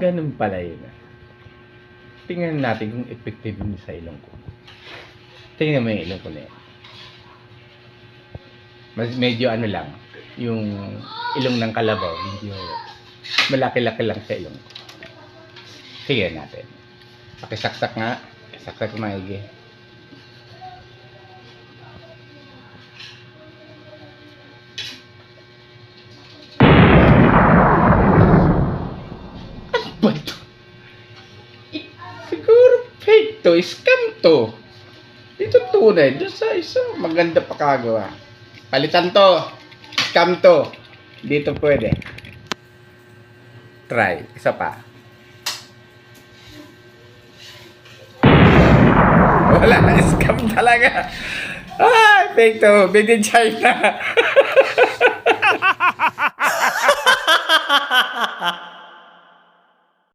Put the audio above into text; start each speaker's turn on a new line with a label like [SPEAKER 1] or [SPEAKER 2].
[SPEAKER 1] Ganun pala yun. Tingnan natin kung effective yun sa ilong ko. Tingnan mo yung ilong ko na yan. Medyo ano lang, yung ilong ng kalabaw, medyo malaki-laki lang sa ilong ko. Tingnan natin. Pakisaksak nga. Saksak maigi. Ano ba ito? Siguro fake to, scam to. Ito tunay. Doon sa isa, maganda pa kagawa. Palitan to. Scam to. Dito pwede. Try. Isa pa. Wala. Scam talaga. Fake to. Made in China.